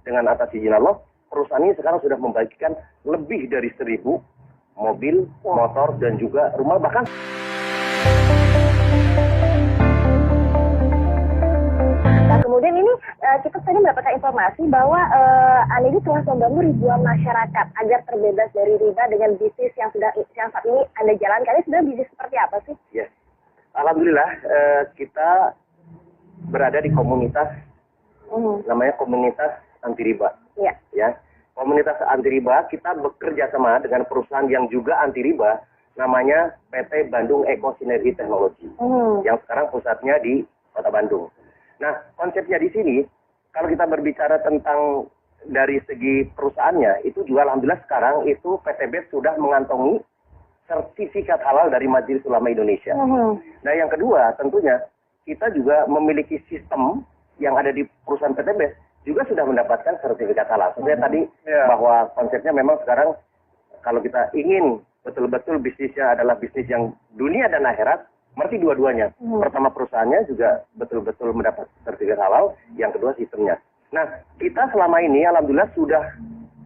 dengan atas izin Allah, perusahaan ini sekarang sudah membagikan lebih dari 1.000 mobil, motor, dan juga rumah, bahkan kemudian ini kita tadi mendapatkan informasi bahwa Anda ini telah membantu ribuan masyarakat agar terbebas dari riba dengan bisnis yang saat ini Anda jalankan. Ini sebenarnya bisnis seperti apa sih? Ya, alhamdulillah kita berada di komunitas namanya komunitas anti riba. Iya. Ya, komunitas anti riba, kita bekerja sama dengan perusahaan yang juga anti riba, namanya PT Bandung Eko Sinergi Teknologi, yang sekarang pusatnya di Kota Bandung. Nah, konsepnya di sini, kalau kita berbicara tentang dari segi perusahaannya, itu juga alhamdulillah sekarang itu PT BES sudah mengantongi sertifikat halal dari Majelis Ulama Indonesia. Nah, yang kedua tentunya kita juga memiliki sistem yang ada di perusahaan PT BES juga sudah mendapatkan sertifikat halal. Sebenarnya tadi bahwa konsepnya memang sekarang kalau kita ingin betul-betul bisnisnya adalah bisnis yang dunia dan akhirat, berarti dua-duanya. Pertama perusahaannya juga betul-betul mendapat sertifikat halal, yang kedua sistemnya. Nah, kita selama ini alhamdulillah sudah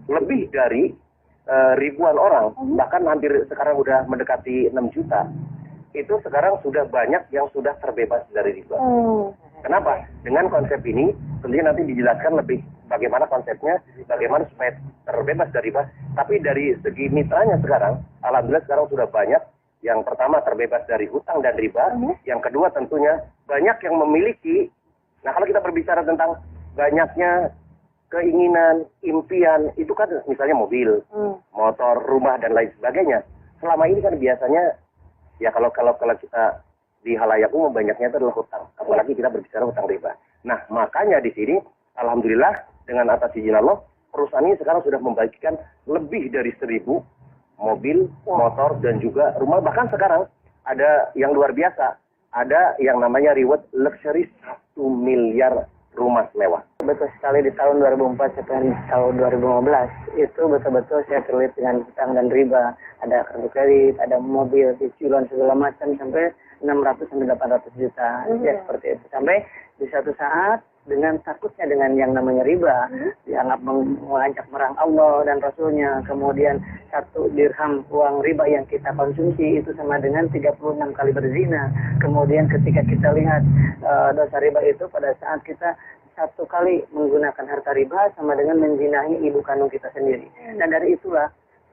lebih dari ribuan orang, bahkan hampir sekarang sudah mendekati 6 juta. Itu sekarang sudah banyak yang sudah terbebas dari riba. Kenapa? Dengan konsep ini, tentunya nanti dijelaskan lebih bagaimana konsepnya, bagaimana supaya terbebas dari riba. Tapi dari segi mitranya sekarang, alhamdulillah sekarang sudah banyak. Yang pertama terbebas dari hutang dan riba. Yang kedua tentunya banyak yang memiliki. Nah, kalau kita berbicara tentang banyaknya keinginan, impian, itu kan misalnya mobil, motor, rumah, dan lain sebagainya. Selama ini kan biasanya, ya kalau kita di halayak umum banyaknya itu adalah hutang. Apalagi kita berbicara hutang riba. Nah, makanya di sini, alhamdulillah, dengan atas izin Allah, perusahaan ini sekarang sudah membagikan lebih dari 1.000 mobil, motor, dan juga rumah. Bahkan sekarang ada yang luar biasa. Ada yang namanya reward luxury 1 miliar rumah mewah. Betul sekali, di tahun 2004 sampai tahun 2015 itu betul-betul saya terlibat dengan hutang dan riba. Ada kartu kredit, ada mobil, cicilan segala macam sampai 600 sampai 800 juta. Ya seperti itu. Sampai di satu saat dengan takutnya dengan yang namanya riba, dianggap mengancam merang Allah dan Rasulnya. Kemudian 1 dirham uang riba yang kita konsumsi itu sama dengan 36 kali berzina. Kemudian ketika kita lihat dosa riba itu pada saat kita 1 kali menggunakan harta riba sama dengan menzinahi ibu kandung kita sendiri. Dan dari itulah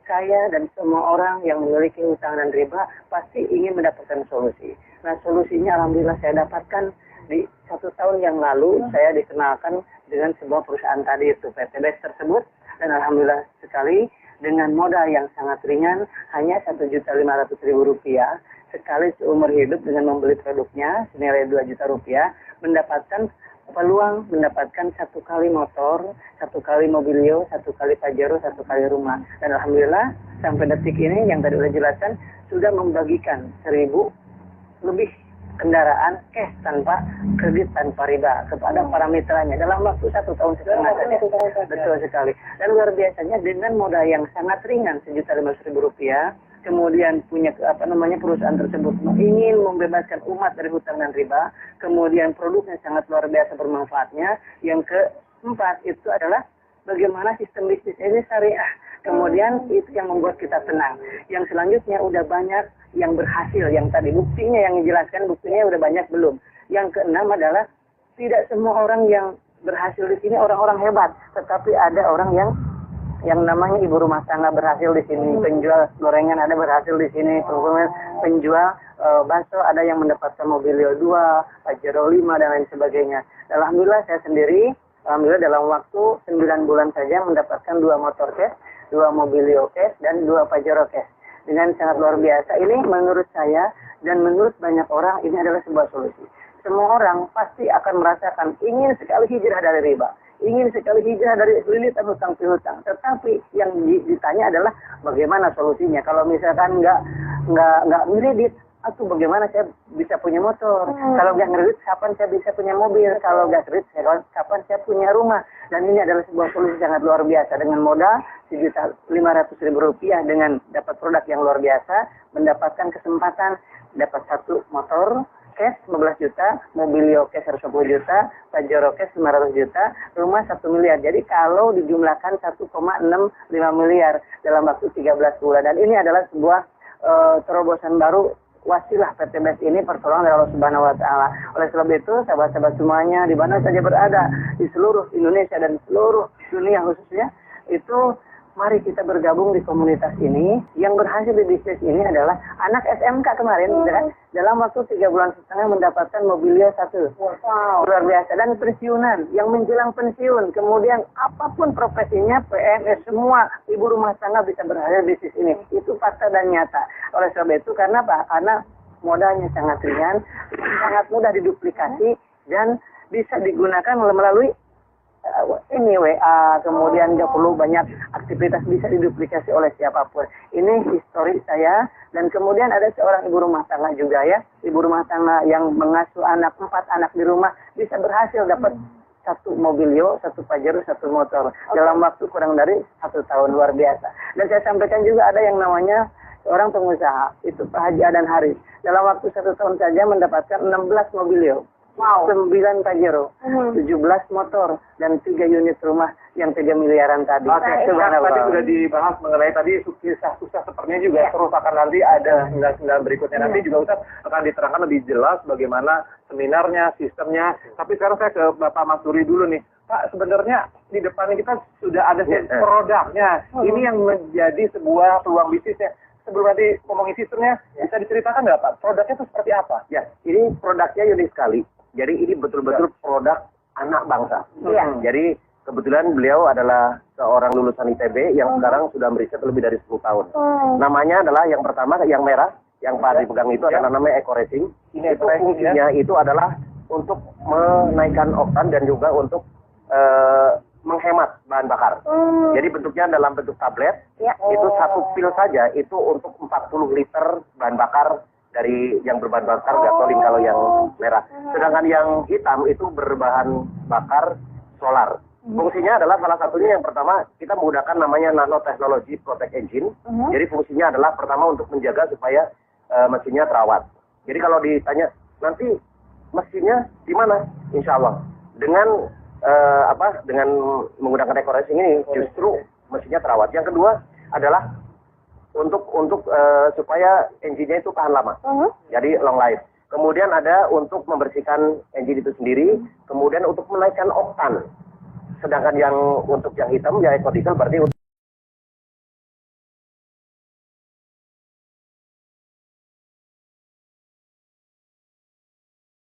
saya dan semua orang yang memiliki hutang dan riba pasti ingin mendapatkan solusi. Nah, solusinya alhamdulillah saya dapatkan di 1 tahun yang lalu. Saya dikenalkan dengan sebuah perusahaan tadi itu PT BES tersebut, dan alhamdulillah sekali dengan modal yang sangat ringan, hanya Rp1.500.000 sekali seumur hidup dengan membeli produknya senilai Rp2 juta, mendapatkan peluang mendapatkan 1 kali motor, 1 kali mobilio, 1 kali pajero, 1 kali rumah. Dan alhamdulillah sampai detik ini yang tadi sudah jelaskan sudah membagikan 1.000 lebih kendaraan cash tanpa kredit tanpa riba kepada para mitranya dalam waktu 1 tahun setengah saja. Betul sekali. Dan luar biasanya dengan modal yang sangat ringan Rp1.500.000, kemudian punya perusahaan tersebut ingin membebaskan umat dari hutang dan riba, kemudian produknya sangat luar biasa bermanfaatnya. Yang keempat itu adalah bagaimana sistem bisnis ini syariah. Kemudian itu yang membuat kita tenang. Yang selanjutnya udah banyak yang berhasil, yang tadi buktinya yang dijelaskan, buktinya udah banyak belum. Yang keenam adalah tidak semua orang yang berhasil di sini orang-orang hebat, tetapi ada orang yang namanya ibu rumah tangga berhasil di sini, penjual gorengan ada berhasil di sini, penjual bakso ada yang mendapatkan mobilio 2, pajero 5, dan lain sebagainya. Alhamdulillah saya sendiri, alhamdulillah dalam waktu 9 bulan saja mendapatkan 2 motor cash, 2 mobilio cash, dan 2 pajero cash. Dengan sangat luar biasa. Ini menurut saya dan menurut banyak orang ini adalah sebuah solusi. Semua orang pasti akan merasakan ingin sekali hijrah dari riba, ingin sekali hijrah dari lilitan hutang piutang. Tetapi yang ditanya adalah bagaimana solusinya. Kalau misalkan nggak ngeredit, atau bagaimana saya bisa punya motor? Kalau nggak ngeredit, kapan saya bisa punya mobil? Kalau nggak kredit, kapan saya punya rumah? Dan ini adalah sebuah solusi sangat luar biasa. Dengan modal Rp1.500.000 dengan dapat produk yang luar biasa, mendapatkan kesempatan dapat 1 motor cash 15 juta, Mobilio cash 110 juta, Pajero cash 500 juta, rumah 1 miliar. Jadi kalau dijumlahkan 1,65 miliar dalam waktu 13 bulan. Dan ini adalah sebuah terobosan baru wasilah PT BES ini pertolongan dari Allah Subhanahu wa taala. Oleh sebab itu, sahabat-sahabat semuanya di mana saja berada di seluruh Indonesia dan seluruh dunia khususnya, itu mari kita bergabung di komunitas ini. Yang berhasil di bisnis ini adalah anak SMK kemarin, kan? Dalam waktu 3 bulan setengah mendapatkan Mobilio 1. Wow. Luar biasa. Dan pensiunan, yang menjelang pensiun, kemudian apapun profesinya, PNS, semua ibu rumah tangga bisa berhasil di bisnis ini. Itu fakta dan nyata. Oleh sebab itu, karena apa? Karena modalnya sangat ringan, sangat mudah diduplikasi, dan bisa digunakan melalui ini WA, kemudian nggak perlu banyak aktivitas, bisa diduplikasi oleh siapapun. Ini histori saya. Dan kemudian ada seorang ibu rumah tangga juga ya, ibu rumah tangga yang mengasuh 4 anak di rumah, bisa berhasil dapat 1 Mobilio, 1 Pajero, 1 motor dalam waktu kurang dari 1 tahun. Luar biasa. Dan saya sampaikan juga ada yang namanya seorang pengusaha, itu Pak Haji Adan Haris, dalam waktu 1 tahun saja mendapatkan 16 Mobilio. Wow. 9 Pajero, 17 motor, dan 3 unit rumah yang 3 miliaran tadi. Oke, tadi sudah dibahas mengenai tadi sukses sepertinya juga terus akan nanti ada sembilan berikutnya. Nanti juga Ustaz akan diterangkan lebih jelas bagaimana seminarnya, sistemnya. Tapi sekarang saya ke Bapak Mas Duri dulu nih. Pak, sebenarnya di depannya kita sudah ada produknya. Ini yang menjadi sebuah peluang bisnisnya. Sebelum nanti ngomongin sistemnya, bisa diceritakan nggak Pak? Produknya itu seperti apa? Ya, ini produknya unik sekali. Jadi ini betul-betul produk anak bangsa. Jadi kebetulan beliau adalah seorang lulusan ITB yang sekarang sudah meriset lebih dari 10 tahun. Namanya adalah yang pertama, yang merah, yang Pak dipegang itu adalah namanya Eco Racing. Ini itu fungsinya itu adalah untuk menaikkan oktan dan juga untuk menghemat bahan bakar. Jadi bentuknya dalam bentuk tablet. Itu 1 pil saja itu untuk 40 liter bahan bakar dari yang berbahan bakar gasolin kalau yang merah. Sedangkan yang hitam itu berbahan bakar solar. Fungsinya adalah salah satunya yang pertama kita menggunakan namanya nanotechnology protect engine. Jadi fungsinya adalah pertama untuk menjaga supaya mesinnya terawat. Jadi kalau ditanya nanti mesinnya di mana? Insya Allah dengan dengan menggunakan Eco Racing ini justru mesinnya terawat. Yang kedua adalah untuk supaya engine-nya itu tahan lama. Jadi long life. Kemudian ada untuk membersihkan engine itu sendiri, kemudian untuk menaikkan oktan. Sedangkan yang untuk yang hitam ya eco diesel berarti